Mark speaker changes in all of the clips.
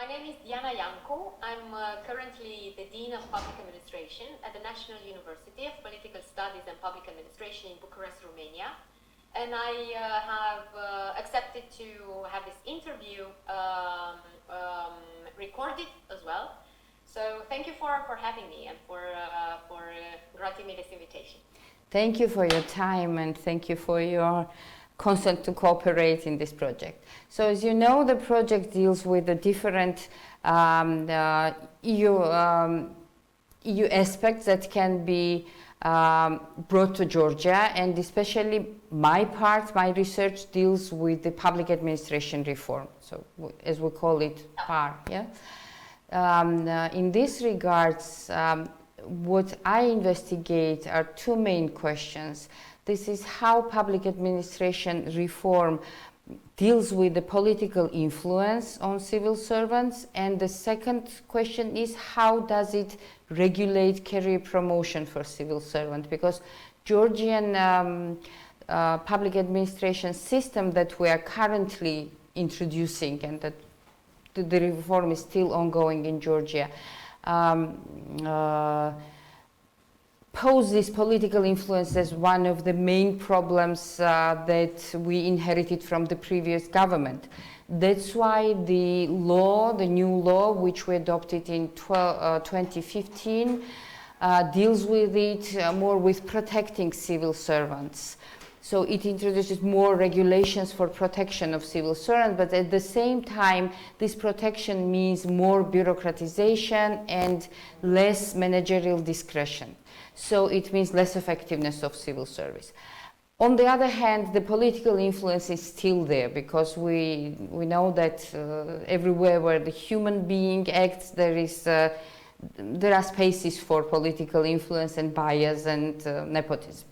Speaker 1: My name is Diana-Kamelia. I'm currently the Dean of Public Administration at the National University of Political Studies and Public Administration in Bucharest, Romania. And I have accepted to have this interview recorded as well. So thank you for having me and for granting me this invitation.
Speaker 2: Thank you for your time and thank you for your consent to cooperate in this project. So as you know, the project deals with the different EU aspects that can be brought to Georgia, and especially my research deals with the public administration reform, so as we call it, PAR. Yeah? In this regards, what I investigate are two main questions. This is how public administration reform deals with the political influence on civil servants, and the second question is how does it regulate career promotion for civil servants, because Georgian public administration system that we are currently introducing and that the reform is still ongoing in Georgia pose this political influence as one of the main problems that we inherited from the previous government. That's why the law, the new law, which we adopted in 2015, deals with it more with protecting civil servants. So it introduces more regulations for protection of civil servants, but at the same time, this protection means more bureaucratization and less managerial discretion. So it means less effectiveness of civil service. On the other hand, the political influence is still there, because we know that everywhere where the human being acts, there are spaces for political influence and bias and nepotism.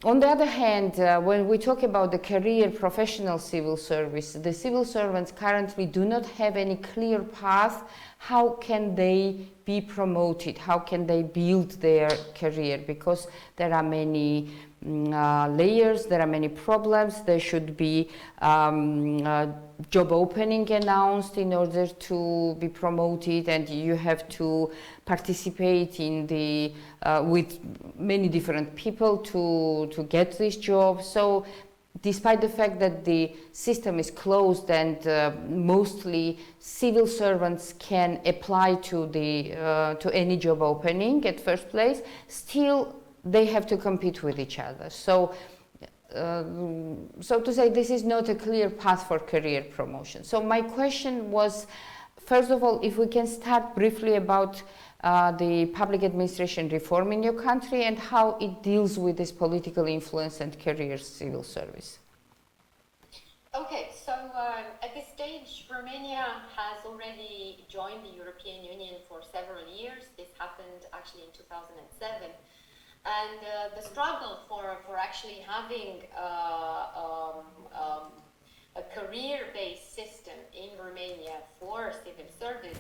Speaker 2: On the other hand, when we talk about the career professional civil service, the civil servants currently do not have any clear path. How can they be promoted? How can they build their career? Because there are many layers, there are many problems. There should be job opening announced in order to be promoted, and you have to participate in the with many different people to get this job. So despite the fact that the system is closed and mostly civil servants can apply to any job opening at first place, still they have to compete with each other. So to say, this is not a clear path for career promotion. So my question was, first of all, if we can start briefly about the public administration reform in your country and how it deals with this political influence and career civil service.
Speaker 1: Okay, so at this stage, Romania has already joined the European Union for several years. This happened actually in 2007. And the struggle for actually having a career-based system in Romania for civil service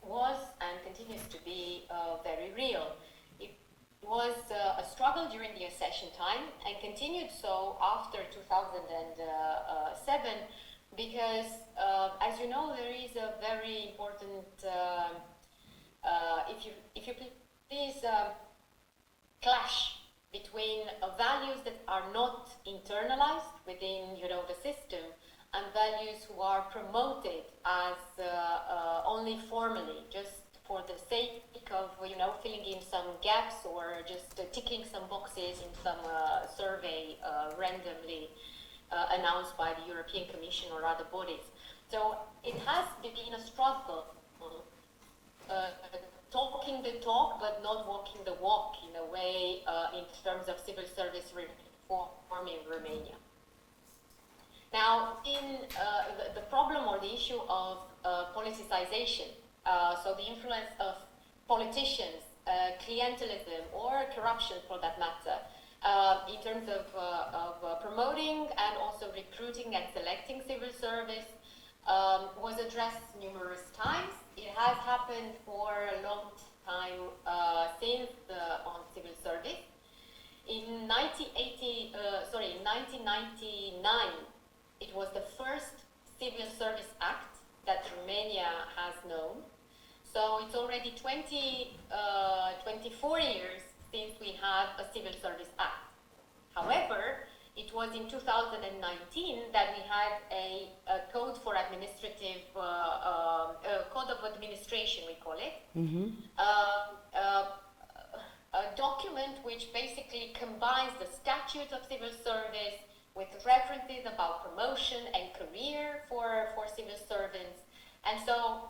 Speaker 1: was and continues to be very real. It was a struggle during the accession time and continued so after 2007 because, as you know, there is a very important, if you please, clash between values that are not internalized within, the system, and values who are promoted as only formally, just for the sake of, filling in some gaps or just ticking some boxes in some survey randomly announced by the European Commission or other bodies. So it has been a struggle, talking the talk but not walking the walk in a way in terms of civil service reform in Romania. Now, in the problem or the issue of politicization, so the influence of politicians, clientelism or corruption for that matter, in terms of promoting and also recruiting and selecting civil service, was addressed numerous times. It has happened for a long time since on civil service. In 1999, it was the first Civil Service Act that Romania has known. So it's already 24 years since we had a Civil Service Act. However, it was in 2019 that we had a code for administrative, code of administration, we call it, a document which basically combines the statutes of civil service with references about promotion and career for civil servants. And so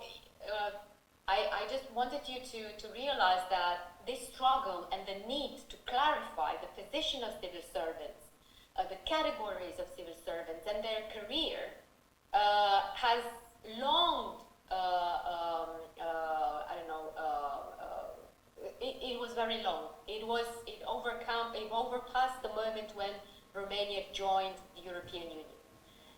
Speaker 1: I just wanted you to realize that this struggle and the need to clarify the position of civil servants, the categories of civil servants and their career has long, it was very long. It overpassed the moment when Romania joined the European Union.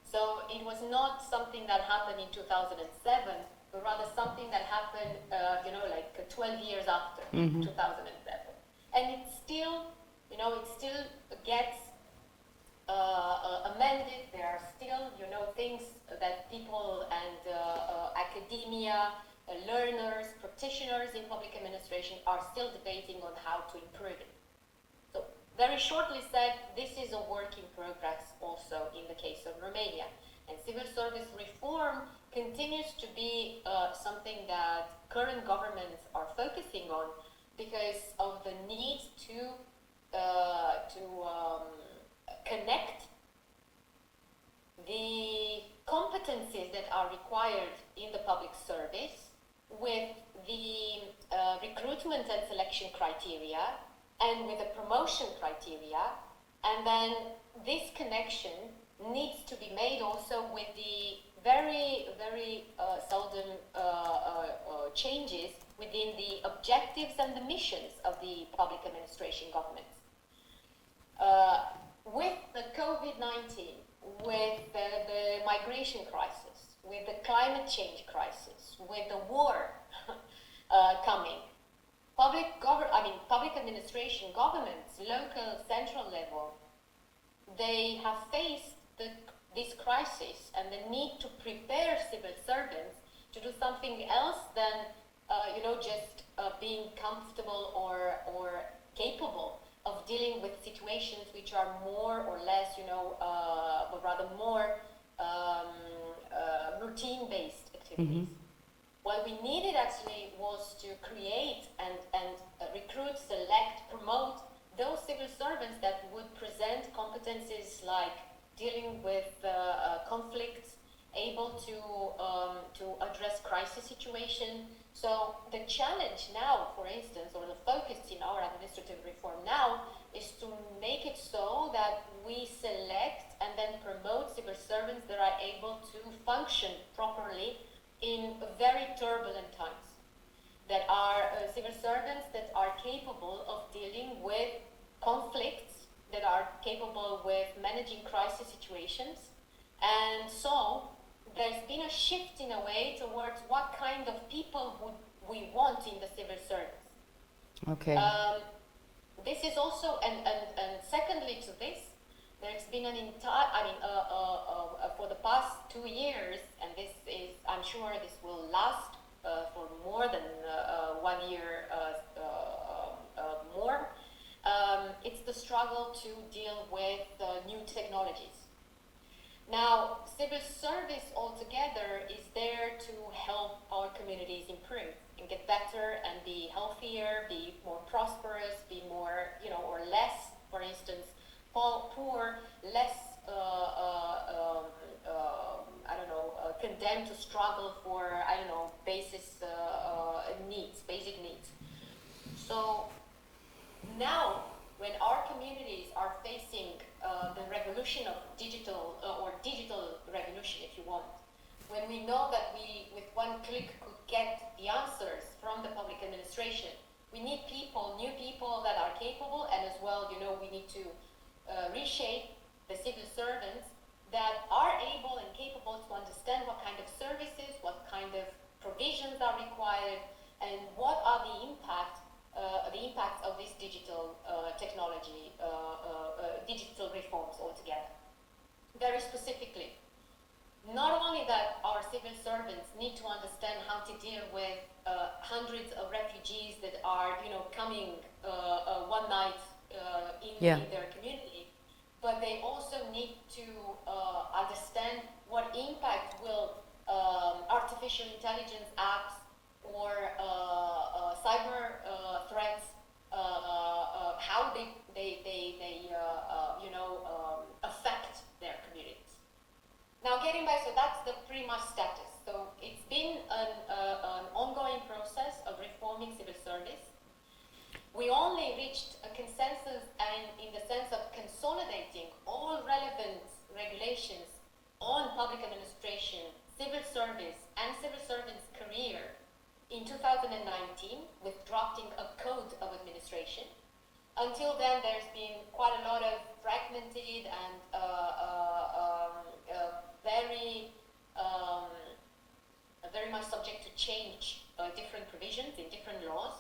Speaker 1: So it was not something that happened in 2007, but rather something that happened, 12 years after 2007. And it still, it still gets amended. There are still, things that people and academia, learners, practitioners in public administration are still debating on how to improve it. So, very shortly said, this is a work in progress also in the case of Romania. And civil service reform continues to be something that current governments are focusing on because of the need to connect the competencies that are required in the public service with the recruitment and selection criteria and with the promotion criteria, and then this connection needs to be made also with the very, very seldom changes within the objectives and the missions of the public administration governments. With the COVID-19, with the migration crisis, with the climate change crisis, with the war coming, public administration governments, local, central level, they have faced this crisis and the need to prepare civil servants to do something else than just being comfortable or capable of dealing with situations which are more or less, but rather more routine-based activities. What we needed actually was to create and recruit, select, promote those civil servants that would present competencies like dealing with conflicts, able to address crisis situation. So the challenge now, for instance, or the focus in our administrative reform now is to make it so that we select and then promote civil servants that are able to function properly in very turbulent times, that are civil servants that are capable of dealing with conflicts, that are capable with managing crisis situations. And so there's been a shift in a way towards what kind of people would we want in the civil service.
Speaker 2: Okay.
Speaker 1: This is also, and secondly to this, there's been an entire, for the past 2 years, and this is, I'm sure this will last for more than 1 year more. It's the struggle to deal with new technologies. Now, civil service altogether is there to help our communities improve and get better and be healthier, be more prosperous, be more, or less, for instance, poor, less, condemned to struggle for, basic needs. So now, when our communities are facing the revolution of digital, or digital revolution, if you want, when we know that we, with one click, could get the answers from the public administration, we need people, new people that are capable, and as well, we need to reshape the civil servants that are able and capable to understand what kind of services, what kind of provisions are required, and what are the impacts of this digital technology, digital reforms altogether. Very specifically, not only that our civil servants need to understand how to deal with hundreds of refugees that are, coming one night in their community, but they also need to understand what impact will artificial intelligence apps or cyber threats, how they affect their communities. Now, getting back, so that's the pretty much status. So it's been an ongoing process of reforming civil service. We only reached a consensus and in the sense of consolidating all relevant regulations on public administration, civil service, and civil servants' career in 2019 with drafting a code of administration. Until then, there's been quite a lot of fragmented and very much subject to change different provisions in different laws.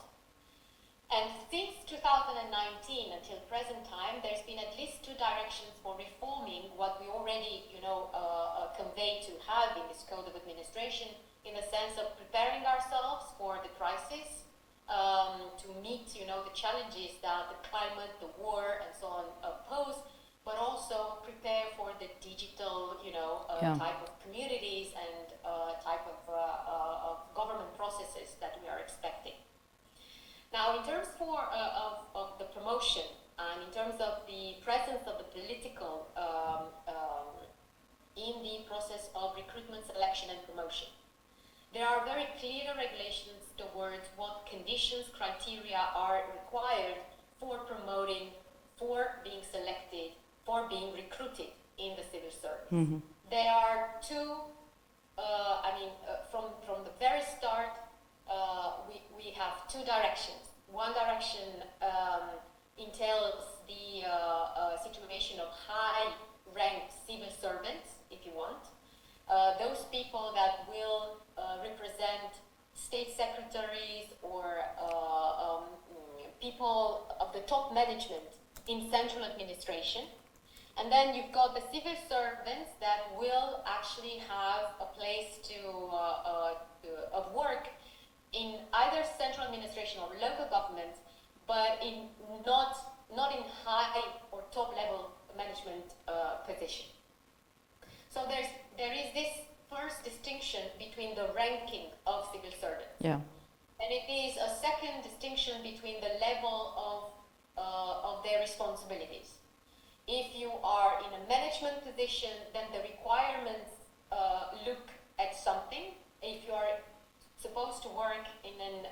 Speaker 1: And since 2019 until present time, there's been at least two directions for reforming what we already, conveyed to have in this code of administration, in the sense of preparing ourselves for the crisis, to meet, the challenges that the climate, the war, and so on pose, but also prepare for the digital, type of communities and type of government processes that we are expecting. Now, in terms of the promotion and in terms of the presence of the political in the process of recruitment, selection, and promotion, there are very clear regulations towards what conditions, criteria are required for promoting, for being selected, for being recruited in the civil service. Mm-hmm. There are two, from the very start, we have two directions. One direction entails the situation of high-ranked civil servants, if you want. Those people that will represent state secretaries or people of the top management in central administration. And then you've got the civil servants that will actually have a place of work in either central administration or local government, but in not in high or top level management position. So there is this first distinction between the ranking of civil servants. Yeah. And it is a second distinction between the level of their responsibilities. If you are in a management position, then the requirements look at something. If you are supposed to work in an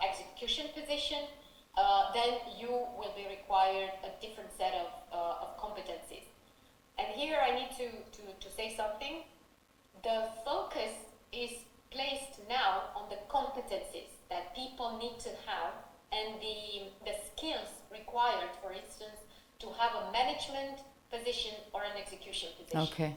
Speaker 1: execution position, then you will be required a different set of competencies. And here I need to say something. The focus is placed now on the competencies that people need to have and the skills required, for instance, to have a management position or an execution position. Okay.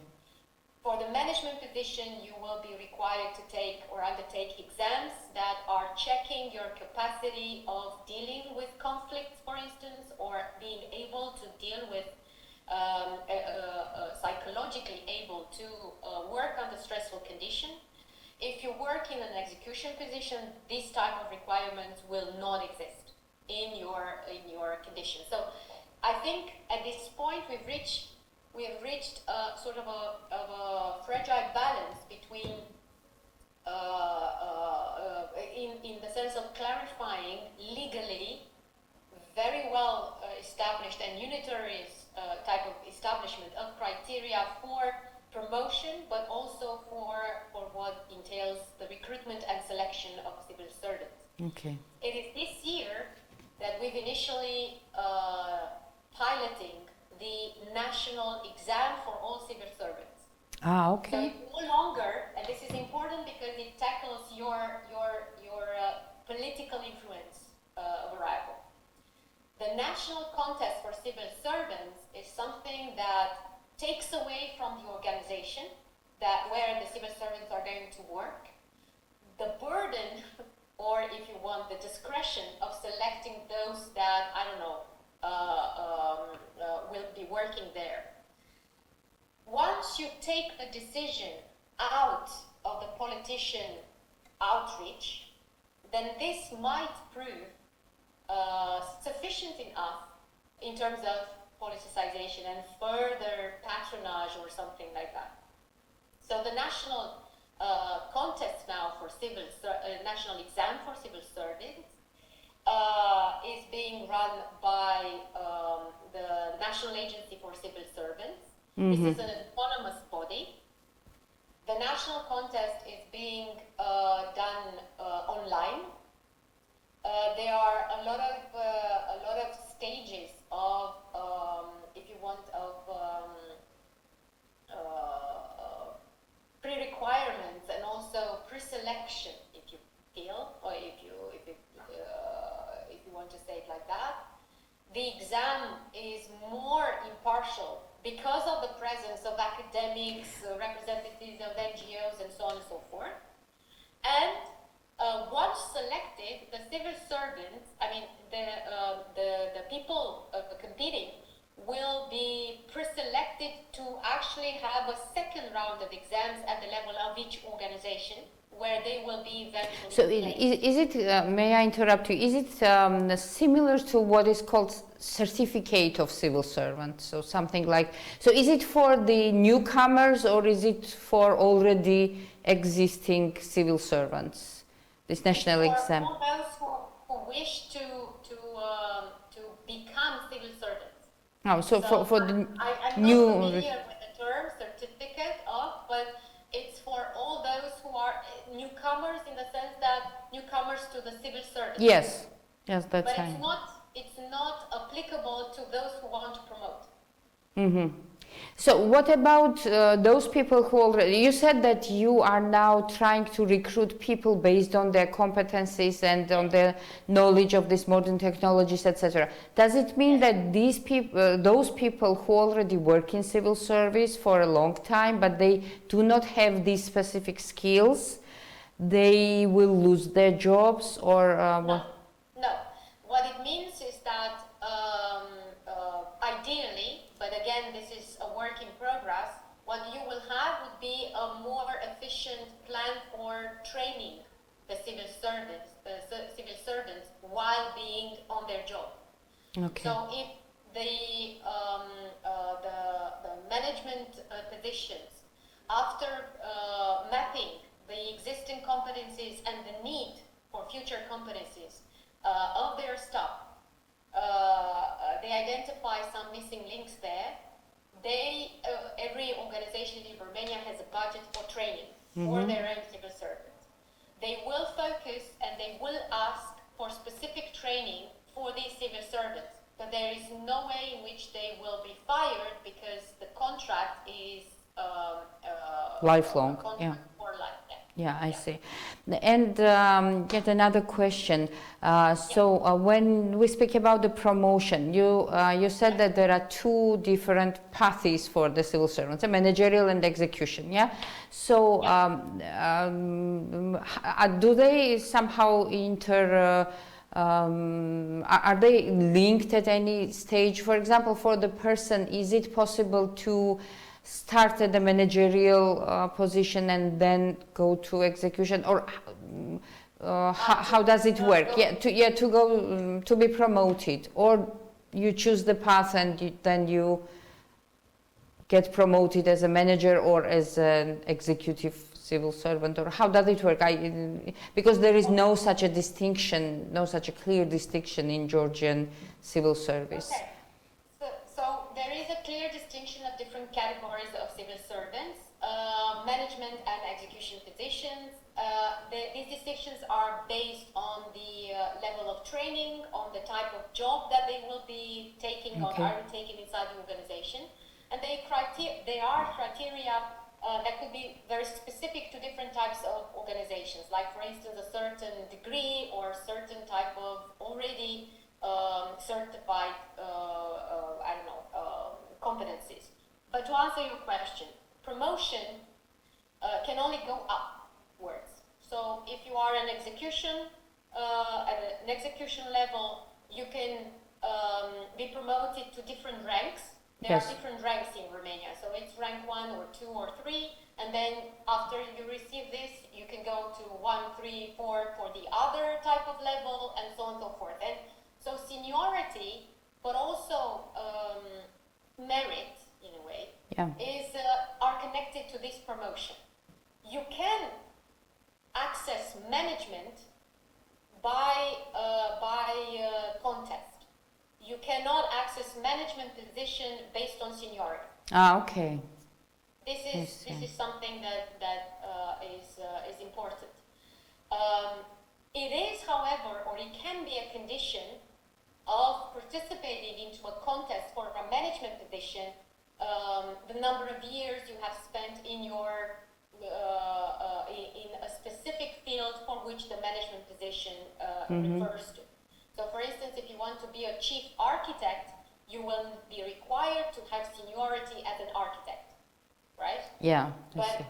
Speaker 1: For the management position, you will be required to take or undertake exams that are checking your capacity of dealing with conflicts, for instance, or being able to deal with psychologically able to work under stressful condition. If you work in an execution position, this type of requirements will not exist in your condition. So I think at this point we have reached a sort of a fragile balance between in the sense of clarifying legally very well established and unitary type of establishment of criteria for promotion, but also for what entails the recruitment and selection of civil servants. Okay. It is this year that we've initially piloting the national exam for all civil servants. Ah, okay. So it's no longer, and this is important because it tackles your political influence variable. The national contest for civil servants is something that takes away from the organization where the civil servants are going to work the burden, or if you want, the discretion of selecting those that, I don't know, will be working there. One once you take a decision out of the politician outreach, then this might prove sufficient enough in terms of politicization and further patronage or something like that. So the national contest now for national exam for civil servants is being run by the National Agency for Civil Servants. Mm-hmm. This is an autonomous body. The national contest is being done online. There are a lot of stages of, if you want, of pre-requirements and also pre-selection, if you feel, or if you want to say it like that. The exam is more impartial because of the presence of academics, representatives of NGOs, and so on and so forth. And once selected, the civil servants, the people competing, will be pre-selected to actually have a second round of exams at the level of each organization, where they will be eventually.
Speaker 2: So is it, may I interrupt you, is it similar to what is called certificate of civil servants? So something like, so is it for the newcomers or is it for already existing civil servants, this national exam?
Speaker 1: For those who wish to become civil servants.
Speaker 2: Oh, so for the
Speaker 1: I'm
Speaker 2: new...
Speaker 1: not familiar with the term certificate of, but it's for all those who are newcomers in the sense that newcomers to the civil service.
Speaker 2: Yes, yes, that's
Speaker 1: but
Speaker 2: right.
Speaker 1: It's not applicable to those who want to promote.
Speaker 2: Mm-hmm. So what about those people who already, you said that you are now trying to recruit people based on their competencies and on their knowledge of these modern technologies, etc. Does it mean that these people, those people who already work in civil service for a long time, but they do not have these specific skills, they will lose their jobs, or
Speaker 1: No. What it means is that ideally, but again, this is a work in progress, what you will have would be a more efficient plan for training the civil servants while being on their job.
Speaker 2: Okay.
Speaker 1: So if the management positions, after mapping the existing competencies and the need for future competencies of their staff, they identify some missing links there. Every organization in Romania has a budget for training for their own civil servants. They will focus and they will ask for specific training for these civil servants, but there is no way in which they will be fired because the contract is
Speaker 2: lifelong.
Speaker 1: Contract for life.
Speaker 2: Yeah, I see. And yet another question. So when we speak about the promotion, you said that there are two different paths for the civil servants, a managerial and execution. Yeah. So do they somehow are they linked at any stage? For example, for the person, is it possible to start at the managerial position and then go to execution, or how does it work? To be promoted, or you choose the path and then you get promoted as a manager or as an executive civil servant, or how does it work? Because there is no such a distinction, no such a clear distinction in Georgian civil service.
Speaker 1: Okay. So there is a clear distinction of different categories of civil servants, management and execution positions. These distinctions are based on the level of training, on the type of job that they will be taking or are taking inside the organization. And there are criteria that could be very specific to different types of organizations, like for instance a certain degree or certain type of already certified, competencies. But to answer your question, promotion can only go upwards. So if you are at an execution level, you can be promoted to different ranks There are different ranks in Romania, so it's rank 1 or 2 or 3, and then after you receive this, you can go to 1, 3, 4 for the other type of level, and so on and so forth. And so seniority, but also merit, in a way, are connected to this promotion. You can access management by contest. You cannot access management position based on seniority.
Speaker 2: Ah, okay.
Speaker 1: This is something that is important. It is, however, or it can be a condition of participating into a contest for a management position. The number of years you have spent in your in a specific field for which the management position refers to. So, for instance, if you want to be a chief architect, you will be required to have seniority as an architect, right?
Speaker 2: Yeah.
Speaker 1: But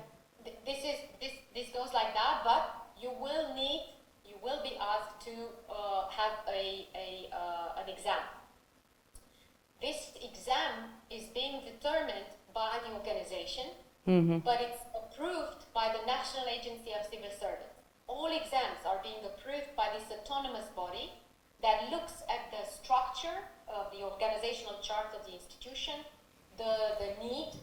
Speaker 1: this goes like that. But you will be asked to have an exam. This exam is being determined by the organization, but it's approved by the National Agency of Civil Service. All exams are being approved by this autonomous body that looks at the structure of the organizational chart of the institution, the need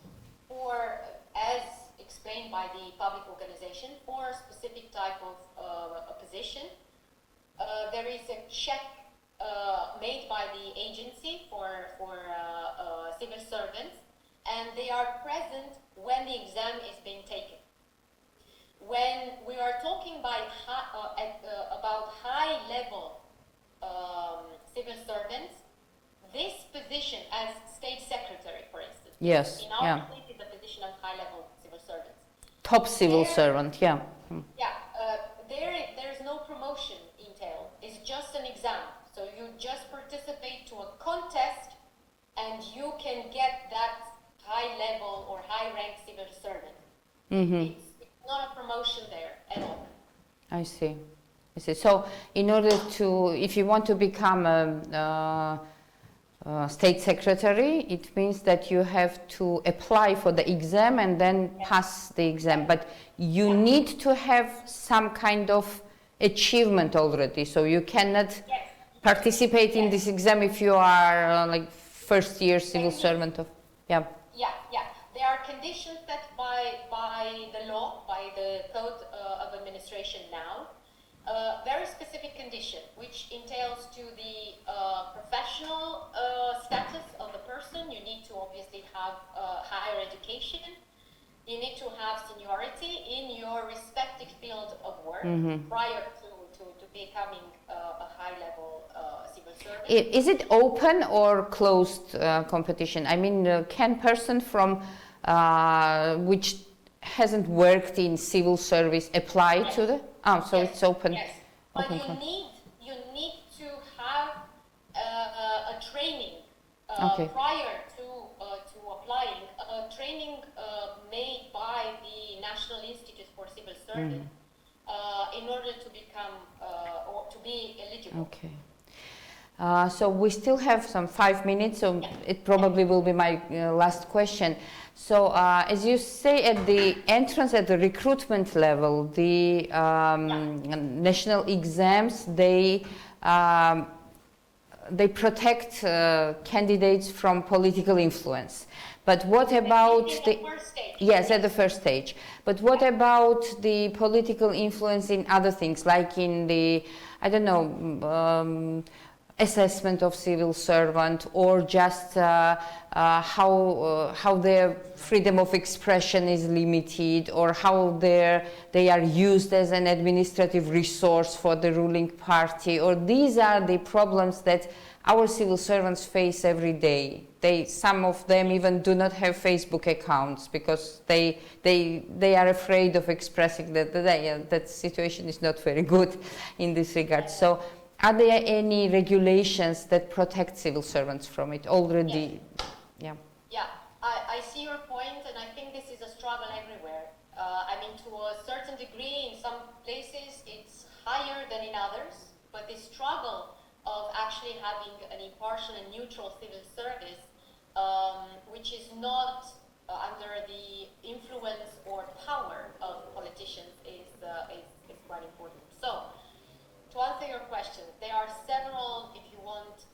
Speaker 1: for, as explained by the public organization, for a specific type of a position. There is a check made by the agency for civil servants, and they are present when the exam is being taken. When we are talking about high-level civil servants, this position as state secretary, for instance, in our state is the position of high-level civil servants.
Speaker 2: Top civil servant,
Speaker 1: Yeah, there's no promotion entailed. It's just an exam. So you just participate to a contest, and you can get that high-level or high-ranked civil servant. It's not a promotion there at all.
Speaker 2: I see. So, in order to, if you want to become a state secretary, it means that you have to apply for the exam and then pass the exam. But you need to have some kind of achievement already. So you cannot participate in this exam if you are like first-year civil servant of.
Speaker 1: Yeah. There are conditions set by the law, by the Code of Administration now. Very specific condition, which entails to the professional status of the person. You need to obviously have higher education. You need to have seniority in your respective field of work prior to becoming a high-level civil servant.
Speaker 2: Is it open or closed competition? I mean, can person from which hasn't worked in civil service apply to the? Oh, so it's open.
Speaker 1: Yes, but you need to have a training prior to applying. A training made by the National Institute for Civil Service in order to become or to be eligible.
Speaker 2: Okay. So we still have some 5 minutes, so it probably will be my last question. So as you say, at the entrance, at the recruitment level, the national exams, they protect candidates from political influence. But what about the
Speaker 1: first stage?
Speaker 2: Yes, at the first stage. But what about the political influence in other things, like in the, I don't know, assessment of civil servant, or just how their freedom of expression is limited, or how they are used as an administrative resource for the ruling party, or these are the problems that our civil servants face every day. Some of them even do not have Facebook accounts because they are afraid of expressing that situation is not very good in this regard. So, are there any regulations that protect civil servants from it already?
Speaker 1: Yes. Yeah, I see your point, and I think this is a struggle everywhere. I mean, to a certain degree, in some places it's higher than in others, but the struggle of actually having an impartial and neutral civil service which is not under the influence or power of politicians is quite important. So, to answer your question, there are several, if you want,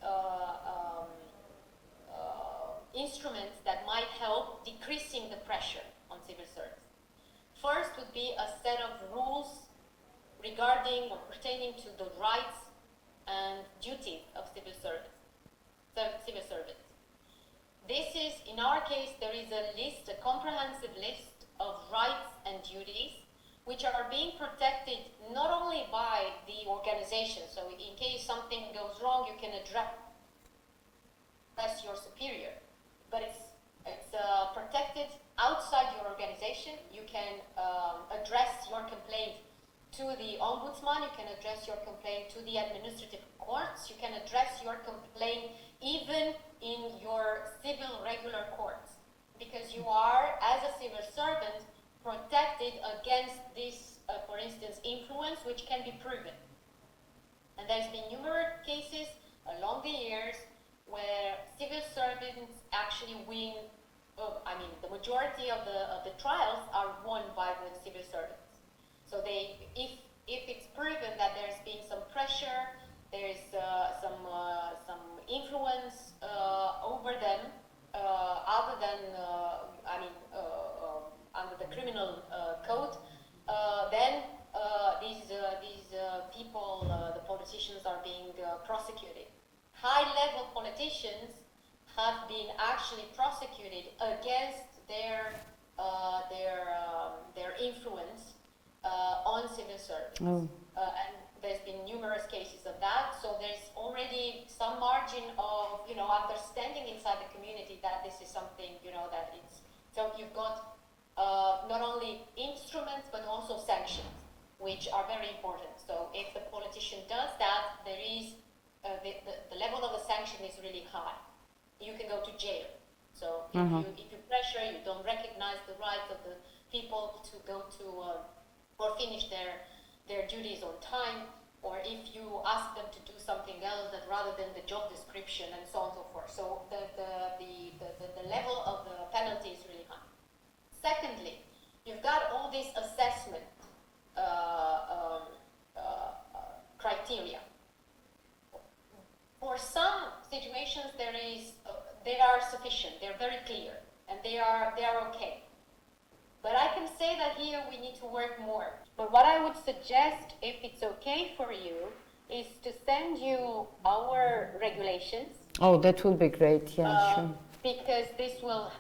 Speaker 1: instruments that might help decreasing the pressure on civil service. First would be a set of rules regarding or pertaining to the rights and duties of civil servants. This is, in our case, there is a list, a comprehensive list of rights and duties which are being protected not only by the organization, so in case something goes wrong, you can address your superior, but it's protected outside your organization. You can address your complaint to the ombudsman, you can address your complaint to the administrative courts, you can address your complaint even in your civil regular courts, because you are, as a civil servant, protected against this, for instance, influence which can be proven. And there's been numerous cases along the years where civil servants actually win, the majority of the trials are won by the civil servants. So if it's proven that there's been some pressure, there's some influence over them, other than under the criminal code, then these people, the politicians, are being prosecuted. High-level politicians have been actually prosecuted against their influence on civil service. And there's been numerous cases of that, so there's already some margin of understanding inside the community that this is something that it's, so you've got not only instruments but also sanctions, which are very important. So if the politician does that, there is the level of the sanction is really high. You can go to jail. So if you pressure, you don't recognize the rights of the people to go to or finish their duties on time, or if you ask them to do something else that rather than the job description, and so on and so forth. So the level of the penalty is really high. Secondly, you've got all these assessment criteria. For some situations, they are sufficient. They're very clear, and they are okay. But I can say that here we need to work more. But what I would suggest, if it's okay for you, is to send you our regulations.
Speaker 2: Oh, that will be great. Yeah, sure.
Speaker 1: Because this will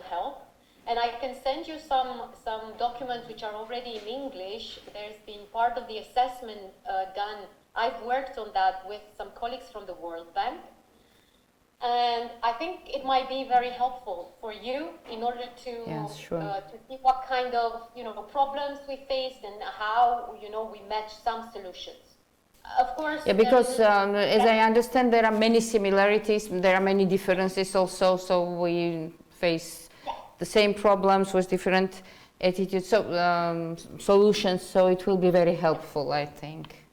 Speaker 1: help. And I can send you some documents which are already in English. There's been part of the assessment done. I've worked on that with some colleagues from the World Bank. And I think it might be very helpful for you in order to see what kind of problems we faced and how we match some solutions. Of course. Yeah,
Speaker 2: because as I understand, there are many similarities. There are many differences also. So we face the same problems with different attitudes, so solutions. So it will be very helpful, I think.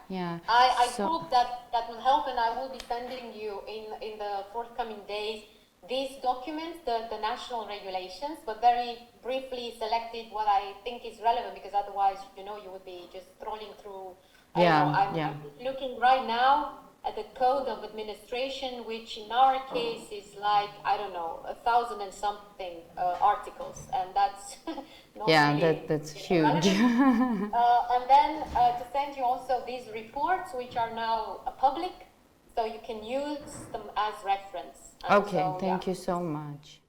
Speaker 2: Yeah.
Speaker 1: I hope that will help, and I will be sending you in the forthcoming days these documents, the national regulations, but very briefly selected what I think is relevant, because otherwise, you would be just scrolling through. I'm looking right now at the Code of Administration, which in our case is like, 1,000 and something articles, and that's not really,
Speaker 2: that's huge.
Speaker 1: And then to send you also these reports, which are now public, so you can use them as reference.
Speaker 2: Okay, thank you so much.